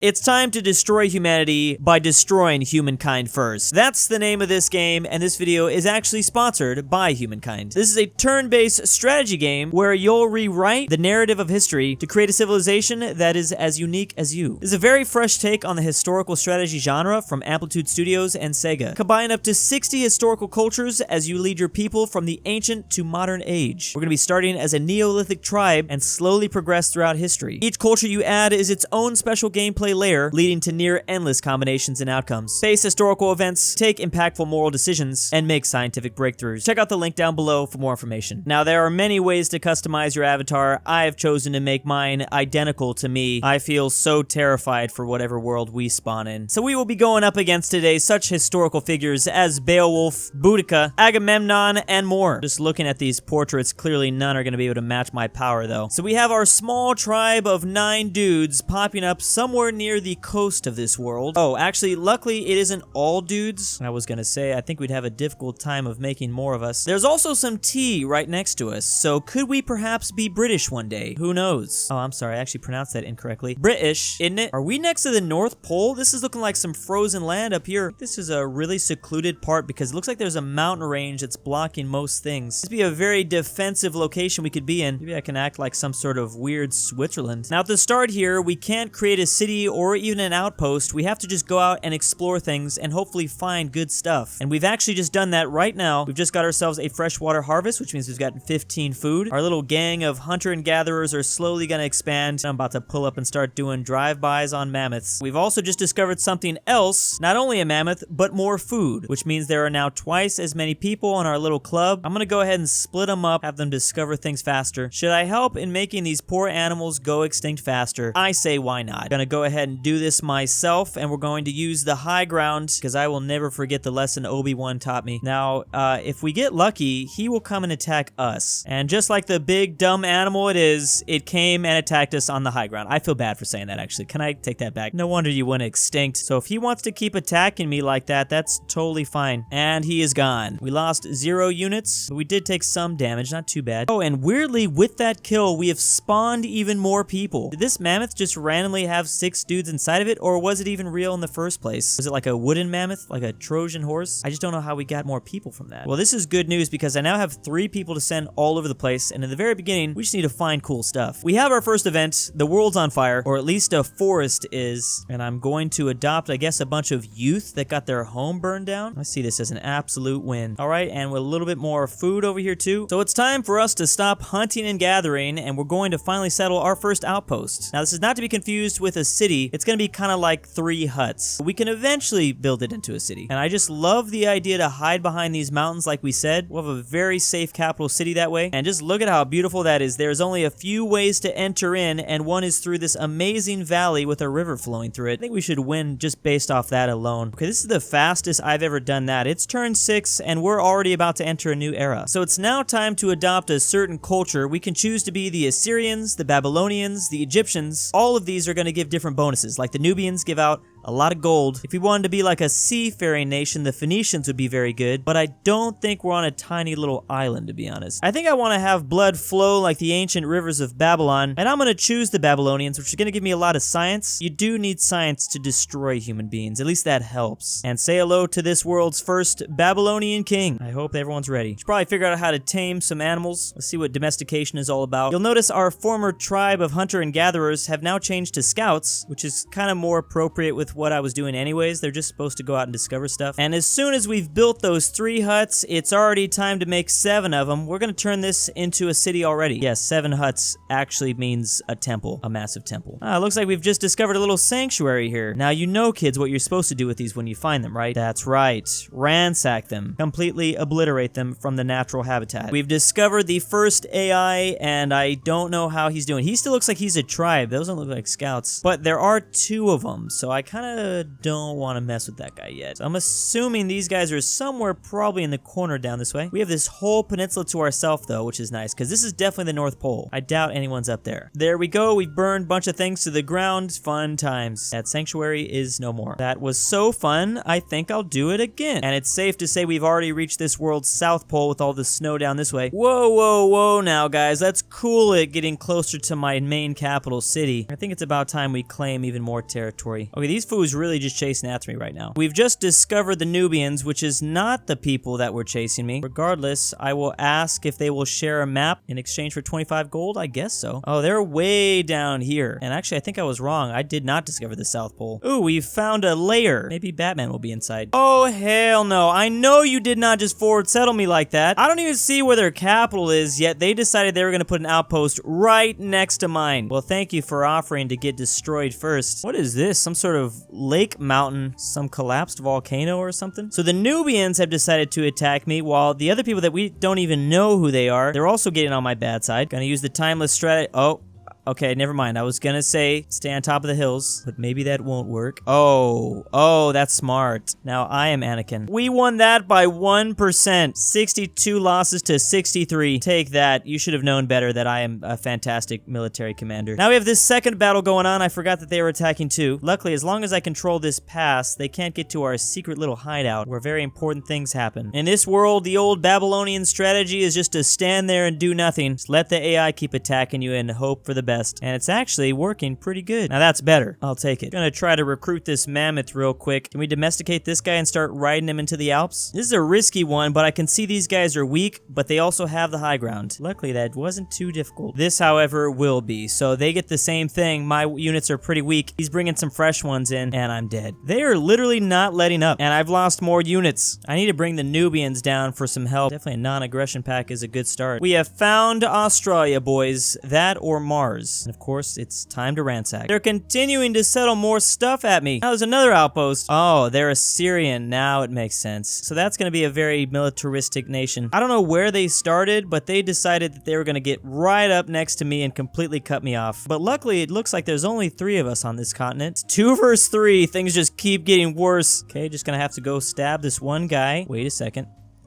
It's time to destroy humanity by destroying humankind first. That's the name of this game, and this video is actually sponsored by Humankind. This is a turn-based strategy game where you'll rewrite the narrative of history to create a civilization that is as unique as you. This is a very fresh take on the historical strategy genre from Amplitude Studios and Sega. Combine up to 60 historical cultures as you lead your people from the ancient to modern age. We're going to be starting as a Neolithic tribe and slowly progress throughout history. Each culture you add is its own special gameplay layer, leading to near endless combinations and outcomes. Face historical events, take impactful moral decisions, and make scientific breakthroughs. Check out the link down below for more information. Now, there are many ways to customize your avatar. I have chosen to make mine identical to me. I feel so terrified for whatever world we spawn in. So we will be going up against today such historical figures as Beowulf, Boudica, Agamemnon, and more. Just looking at these portraits, clearly none are going to be able to match my power though. So we have our small tribe of 9 dudes popping up somewhere near the coast of this world. Oh, actually, luckily it isn't all dudes. I was gonna say, I think we'd have a difficult time of making more of us. There's also some tea right next to us, so could we perhaps be British one day? Who knows? Oh, I'm sorry, I actually pronounced that incorrectly. British, isn't it? Are we next to the North Pole? This is looking like some frozen land up here. This is a really secluded part because it looks like there's a mountain range that's blocking most things. This would be a very defensive location we could be in. Maybe I can act like some sort of weird Switzerland. Now, at the start here, we can't create a city or even an outpost. We have to just go out and explore things and hopefully find good stuff. And we've actually just done that right now. We've just got ourselves a freshwater harvest, which means we've got 15 food. Our little gang of hunter and gatherers are slowly going to expand. I'm about to pull up and start doing drive-bys on mammoths. We've also just discovered something else, not only a mammoth, but more food, which means there are now twice as many people in our little club. I'm going to go ahead and split them up, have them discover things faster. Should I help in making these poor animals go extinct faster? I say why not. I'm going to go ahead and do this myself, and we're going to use the high ground because I will never forget the lesson Obi-Wan taught me. Now, if we get lucky, he will come and attack us. And just like the big dumb animal it is, it came and attacked us on the high ground. I feel bad for saying that, actually. Can I take that back? No wonder you went extinct. So if he wants to keep attacking me like that, that's totally fine. And he is gone. We lost 0 units, but we did take some damage, not too bad. Oh, and weirdly, with that kill, we have spawned even more people. Did this mammoth just randomly have 6 dudes inside of it, or was it even real in the first place? Was it like a wooden mammoth, like a Trojan horse? I just don't know how we got more people from that. Well, this is good news because I now have 3 people to send all over the place, and in the very beginning, we just need to find cool stuff. We have our first event, the world's on fire, or at least a forest is, and I'm going to adopt, I guess, a bunch of youth that got their home burned down. I see this as an absolute win. All right, and with a little bit more food over here too. So it's time for us to stop hunting and gathering, and we're going to finally settle our first outpost. Now, this is not to be confused with a city. It's going to be kind of like 3 huts. We can eventually build it into a city. And I just love the idea to hide behind these mountains like we said. We'll have a very safe capital city that way. And just look at how beautiful that is. There's only a few ways to enter in, and one is through this amazing valley with a river flowing through it. I think we should win just based off that alone. Okay, this is the fastest I've ever done that. It's turn 6, and we're already about to enter a new era. So it's now time to adopt a certain culture. We can choose to be the Assyrians, the Babylonians, the Egyptians. All of these are going to give different bonuses. Like the Nubians give out a lot of gold. If we wanted to be like a seafaring nation, the Phoenicians would be very good, but I don't think we're on a tiny little island, to be honest. I think I want to have blood flow like the ancient rivers of Babylon, and I'm going to choose the Babylonians, which is going to give me a lot of science. You do need science to destroy human beings. At least that helps. And say hello to this world's first Babylonian king. I hope everyone's ready. Should probably figure out how to tame some animals. Let's see what domestication is all about. You'll notice our former tribe of hunter and gatherers have now changed to scouts, which is kind of more appropriate with what I was doing anyways. They're just supposed to go out and discover stuff. And as soon as we've built those 3 huts, it's already time to make 7 of them. We're going to turn this into a city already. Yes, 7 huts actually means a temple, a massive temple. Looks like we've just discovered a little sanctuary here. Now, you know, kids, what you're supposed to do with these when you find them, right? That's right. Ransack them. Completely obliterate them from the natural habitat. We've discovered the first AI, and I don't know how he's doing. He still looks like he's a tribe. Those don't look like scouts. But there are 2 of them, so I kind kind of don't want to mess with that guy yet. So I'm assuming these guys are somewhere probably in the corner down this way. We have this whole peninsula to ourselves though, which is nice because this is definitely the North Pole. I doubt anyone's up there. There we go. We burned a bunch of things to the ground. Fun times. That sanctuary is no more. That was so fun. I think I'll do it again. And it's safe to say we've already reached this world's South Pole with all the snow down this way. Whoa, whoa, whoa now, guys. Let's cool it getting closer to my main capital city. I think it's about time we claim even more territory. Okay, these fools really just chasing after me right now. We've just discovered the Nubians, which is not the people that were chasing me. Regardless, I will ask if they will share a map in exchange for 25 gold. I guess so. Oh, they're way down here. And actually, I think I was wrong. I did not discover the South Pole. Ooh, we found a lair. Maybe Batman will be inside. Oh, hell no. I know you did not just forward settle me like that. I don't even see where their capital is, yet they decided they were going to put an outpost right next to mine. Well, thank you for offering to get destroyed first. What is this? Some sort of lake mountain? Some collapsed volcano or something? So the Nubians have decided to attack me, while the other people that we don't even know who they are, they're also getting on my bad side. Gonna use the timeless strategy. Oh. Okay, never mind. I was gonna say stay on top of the hills, but maybe that won't work. Oh, that's smart. Now I am Anakin. We won that by 1%. 62 losses to 63. Take that. You should have known better that I am a fantastic military commander. Now we have this second battle going on. I forgot that they were attacking too. Luckily, as long as I control this pass, they can't get to our secret little hideout where very important things happen. In this world, the old Babylonian strategy is just to stand there and do nothing. Just let the AI keep attacking you and hope for the best. And it's actually working pretty good. Now that's better. I'll take it. Gonna try to recruit this mammoth real quick. Can we domesticate this guy and start riding him into the Alps? This is a risky one, but I can see these guys are weak, but they also have the high ground. Luckily, that wasn't too difficult. This, however, will be. So they get the same thing. My units are pretty weak. He's bringing some fresh ones in, and I'm dead. They are literally not letting up, and I've lost more units. I need to bring the Nubians down for some help. Definitely a non-aggression pack is a good start. We have found Australia, boys. That or Mars. And of course, it's time to ransack. They're continuing to settle more stuff at me. Now there's another outpost. Oh, they're Assyrian. Now it makes sense. So that's going to be a very militaristic nation. I don't know where they started, but they decided that they were going to get right up next to me and completely cut me off. But luckily, it looks like there's only 3 of us on this continent. 2 versus 3. Things just keep getting worse. Okay, just going to have to go stab this one guy. Wait a second.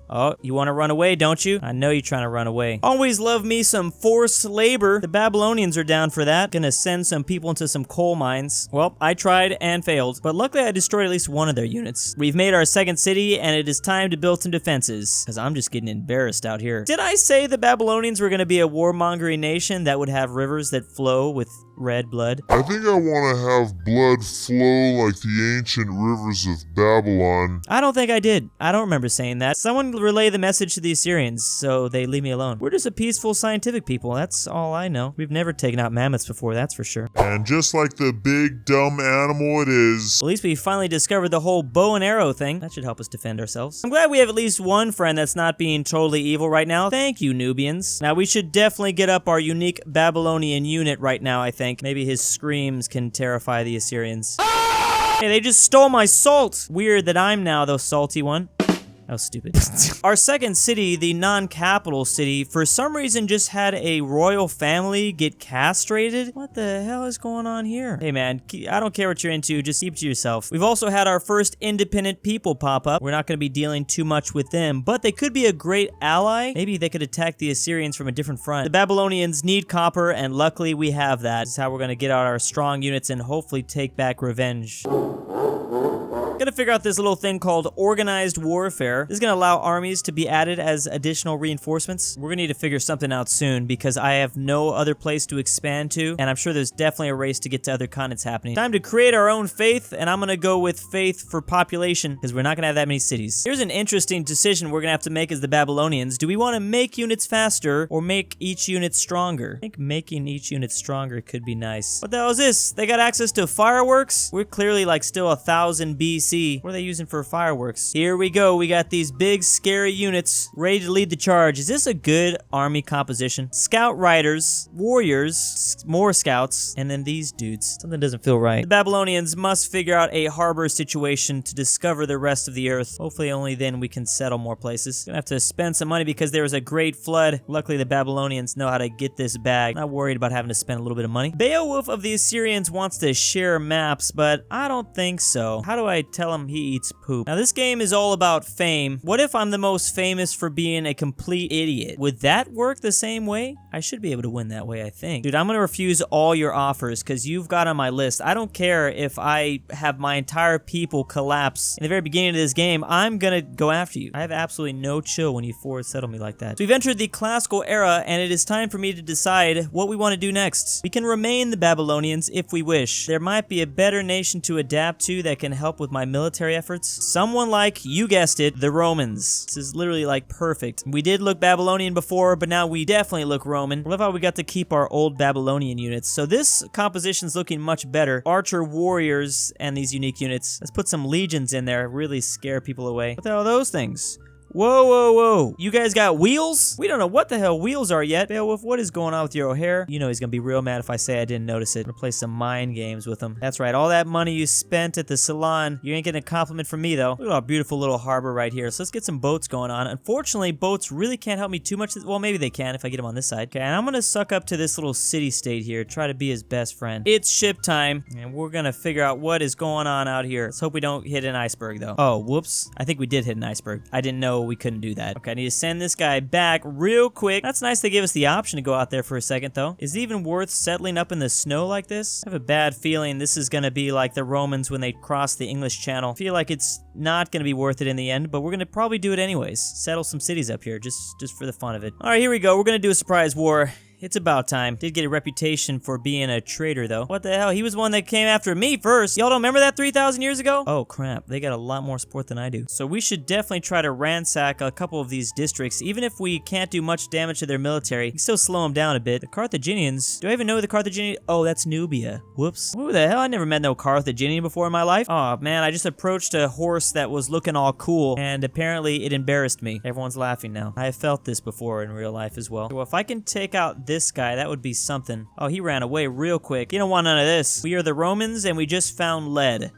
Oh, you want to run away, don't you? I know you're trying to run away. Always love me some forced labor. The Babylonians are down for that. Gonna send some people into some coal mines. Well, I tried and failed, but luckily I destroyed at least one of their units. We've made our second city, and it is time to build some defenses, because I'm just getting embarrassed out here. Did I say the Babylonians were gonna be a warmongering nation that would have rivers that flow with red blood? I think I want to have blood flow like the ancient rivers of Babylon. I don't think I did. I don't remember saying that. Someone relay the message to the Assyrians so they leave me alone. We're just a peaceful scientific people. That's all I know. We've never taken out mammoths before, that's for sure. And just like the big dumb animal it is. At least we finally discovered the whole bow and arrow thing. That should help us defend ourselves. I'm glad we have at least one friend that's not being totally evil right now. Thank you, Nubians. Now we should definitely get up our unique Babylonian unit right now, I think. Maybe his screams can terrify the Assyrians. Hey, they just stole my salt! Weird that I'm now the salty one. That was stupid. Our second city, the non-capital city, for some reason just had a royal family get castrated. What the hell is going on here? Hey man, I don't care what you're into, just keep to yourself. We've also had our first independent people pop up. We're not going to be dealing too much with them, but they could be a great ally. Maybe they could attack the Assyrians from a different front. The Babylonians need copper, and luckily we have that. This is how we're going to get out our strong units and hopefully take back revenge. Gotta figure out this little thing called organized warfare. This is gonna allow armies to be added as additional reinforcements. We're gonna need to figure something out soon because I have no other place to expand to, and I'm sure there's definitely a race to get to other continents happening. Time to create our own faith, and I'm gonna go with faith for population because we're not gonna have that many cities. Here's an interesting decision we're gonna have to make as the Babylonians. Do we want to make units faster or make each unit stronger? I think making each unit stronger could be nice. What the hell is this? They got access to fireworks? We're clearly like still 1000 BC. see. What are they using for fireworks? Here we go. We got these big, scary units ready to lead the charge. Is this a good army composition? Scout riders, warriors, more scouts, and then these dudes. Something doesn't feel right. The Babylonians must figure out a harbor situation to discover the rest of the earth. Hopefully only then we can settle more places. Gonna have to spend some money because there was a great flood. Luckily the Babylonians know how to get this bag. Not worried about having to spend a little bit of money. Beowulf of the Assyrians wants to share maps, but I don't think so. How do I tell him he eats poop? Now this game is all about fame. What if I'm the most famous for being a complete idiot? Would that work the same way? I should be able to win that way, I think. Dude, I'm gonna refuse all your offers because you've got on my list. I don't care if I have my entire people collapse in the very beginning of this game. I'm gonna go after you. I have absolutely no chill when you forward settle me like that. So we've entered the classical era and it is time for me to decide what we want to do next. We can remain the Babylonians if we wish. There might be a better nation to adapt to that can help with my military efforts. Someone like, you guessed it, the Romans. This is literally like perfect. We did look Babylonian before, but now we definitely look Roman. I love how we got to keep our old Babylonian units. So this composition's looking much better. Archer warriors and these unique units. Let's put some legions in there, really scare people away. What the hell are those things? Whoa, whoa, whoa. You guys got wheels? We don't know what the hell wheels are yet. Beowulf, what is going on with your hair? You know he's gonna be real mad if I say I didn't notice it. I'm gonna play some mind games with him. That's right, all that money you spent at the salon, you ain't getting a compliment from me though. Look at our beautiful little harbor right here. So let's get some boats going on. Unfortunately, boats really can't help me too much. Well, maybe they can if I get them on this side. Okay, and I'm gonna suck up to this little city-state here, try to be his best friend. It's ship time, and we're gonna figure out what is going on out here. Let's hope we don't hit an iceberg though. Oh, whoops. I think we did hit an iceberg. I didn't know we couldn't do that. Okay, I need to send this guy back real quick. That's nice they gave us the option to go out there for a second, though. Is it even worth settling up in the snow like this? I have a bad feeling this is gonna be like the Romans when they crossed the English Channel. I feel like it's not gonna be worth it in the end, but we're gonna probably do it anyways. Settle some cities up here, just for the fun of it. All right, here we go. We're gonna do a surprise war. It's about time. Did get a reputation for being a traitor, though. What the hell? He was one that came after me first. Y'all don't remember that 3,000 years ago? Oh, crap. They got a lot more support than I do. So we should definitely try to ransack a couple of these districts. Even if we can't do much damage to their military, we can still slow them down a bit. The Carthaginians... Do I even know the Carthaginians? Oh, that's Nubia. Whoops. Who the hell? I never met no Carthaginian before in my life. Oh, man. I just approached a horse that was looking all cool, and apparently it embarrassed me. Everyone's laughing now. I have felt this before in real life as well. So if I can take out this guy, that would be something. Oh, he ran away real quick. You don't want none of this. We are the Romans, and we just found lead.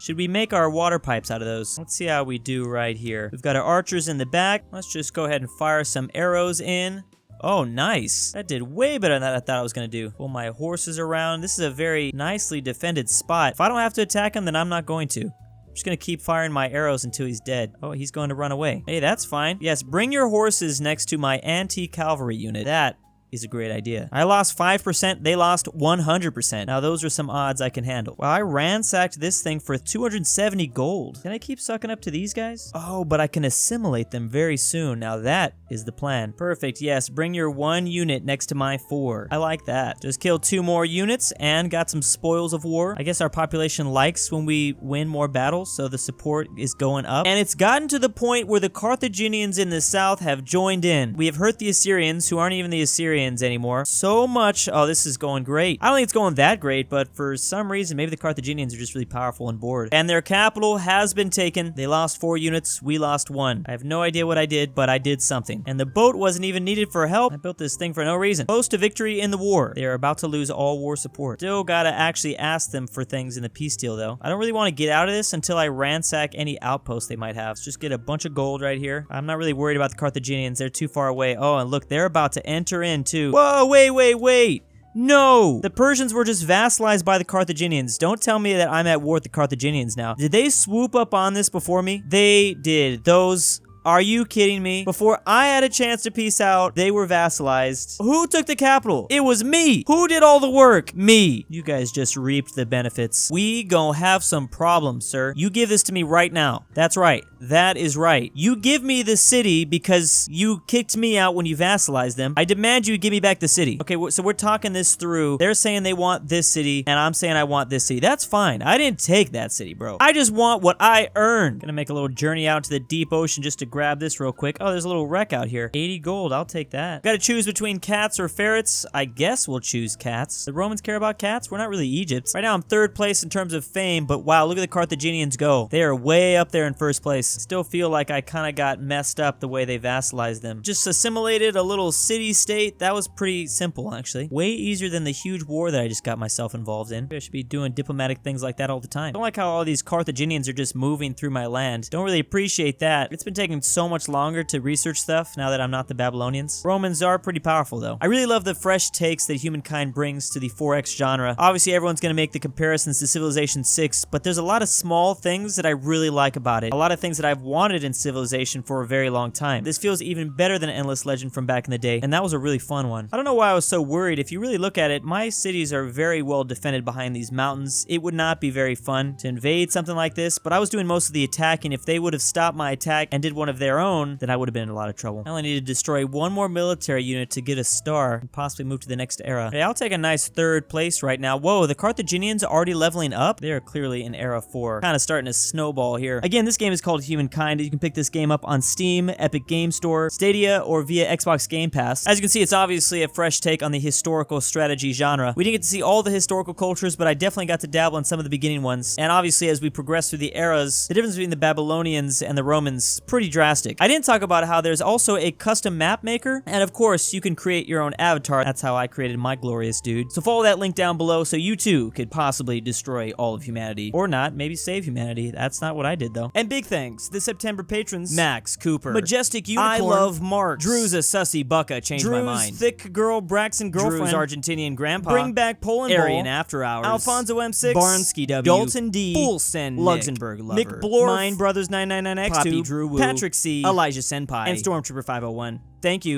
Should we make our water pipes out of those? Let's see how we do right here. We've got our archers in the back. Let's just go ahead and fire some arrows in. Oh, nice. That did way better than I thought I was going to do. Pull my horses around. This is a very nicely defended spot. If I don't have to attack him, then I'm not going to. I'm just gonna keep firing my arrows until he's dead. Oh, he's going to run away. Hey, that's fine. Yes, bring your horses next to my anti-cavalry unit. That is a great idea. I lost 5%, they lost 100%. Now those are some odds I can handle. Well, I ransacked this thing for 270 gold. Can I keep sucking up to these guys? Oh, but I can assimilate them very soon. Now that is the plan. Perfect, yes. Bring your 1 unit next to my 4. I like that. Just killed 2 more units and got some spoils of war. I guess our population likes when we win more battles, so the support is going up. And it's gotten to the point where the Carthaginians in the south have joined in. We have hurt the Assyrians, who aren't even the Assyrians anymore, so much. Oh, this is going great. I don't think it's going that great, but for some reason, maybe the Carthaginians are just really powerful and bored. And their capital has been taken. They lost 4 units. We lost 1. I have no idea what I did, but I did something. And the boat wasn't even needed for help. I built this thing for no reason. Close to victory in the war. They are about to lose all war support. Still gotta actually ask them for things in the peace deal, though. I don't really want to get out of this until I ransack any outposts they might have. Let's just get a bunch of gold right here. I'm not really worried about the Carthaginians. They're too far away. Oh, and look, they're about to enter into... Whoa, wait. No! The Persians were just vassalized by the Carthaginians. Don't tell me that I'm at war with the Carthaginians now. Did they swoop up on this before me? They did. Those... Are you kidding me? Before I had a chance to peace out, they were vassalized. Who took the capital? It was me. Who did all the work? Me. You guys just reaped the benefits. We gon' have some problems, sir. You give this to me right now. That's right. That is right. You give me the city because you kicked me out when you vassalized them. I demand you give me back the city. Okay, so we're talking this through. They're saying they want this city, and I'm saying I want this city. That's fine. I didn't take that city, bro. I just want what I earned. Gonna make a little journey out to the deep ocean just to grab this real quick. Oh, there's a little wreck out here. 80 gold, I'll take that. Gotta choose between cats or ferrets. I guess we'll choose cats. The Romans care about cats? We're not really Egypt. Right now I'm 3rd place in terms of fame, but wow, look at the Carthaginians go. They are way up there in 1st place. Still feel like I kind of got messed up the way they vassalized them. Just assimilated a little city-state. That was pretty simple, actually. Way easier than the huge war that I just got myself involved in. I should be doing diplomatic things like that all the time. Don't like how all these Carthaginians are just moving through my land. Don't really appreciate that. It's been taking so much longer to research stuff now that I'm not the Babylonians. Romans are pretty powerful, though. I really love the fresh takes that Humankind brings to the 4X genre. Obviously, everyone's gonna make the comparisons to Civilization 6, but there's a lot of small things that I really like about it. A lot of things that I've wanted in Civilization for a very long time. This feels even better than Endless Legend from back in the day, and that was a really fun one. I don't know why I was so worried. If you really look at it, my cities are very well defended behind these mountains. It would not be very fun to invade something like this, but I was doing most of the attacking. If they would have stopped my attack and did one of their own, then I would have been in a lot of trouble. I only need to destroy one more military unit to get a star and possibly move to the next era. Okay, I'll take a nice 3rd place right now. Whoa, the Carthaginians are already leveling up? They are clearly in era 4. Kind of starting to snowball here. Again, this game is called Humankind. You can pick this game up on Steam, Epic Game Store, Stadia, or via Xbox Game Pass. As you can see, it's obviously a fresh take on the historical strategy genre. We didn't get to see all the historical cultures, but I definitely got to dabble in some of the beginning ones. And obviously, as we progress through the eras, the difference between the Babylonians and the Romans is pretty drastic. I didn't talk about how there's also a custom map maker, and of course, you can create your own avatar. That's how I created my glorious dude. So follow that link down below so you too could possibly destroy all of humanity. Or not, maybe save humanity. That's not what I did though. And big thanks, the September patrons: Max, Cooper, Majestic Unicorn, I Love Marks, Drew's a Sussy Bucka, changed my mind, Thick Girl, Braxton Girlfriend, Drew's Argentinian Grandpa, Bring Back Poland Aryan Bowl, After Hours, Alfonso M6, Barnsky W, Dalton D, Fulsen, Luxembourg Lover, Nick Blorf, Mine Brothers 999X2, Poppy DruuuWu, Patrick C, Elijah Senpai, and Stormtrooper 501. Thank you.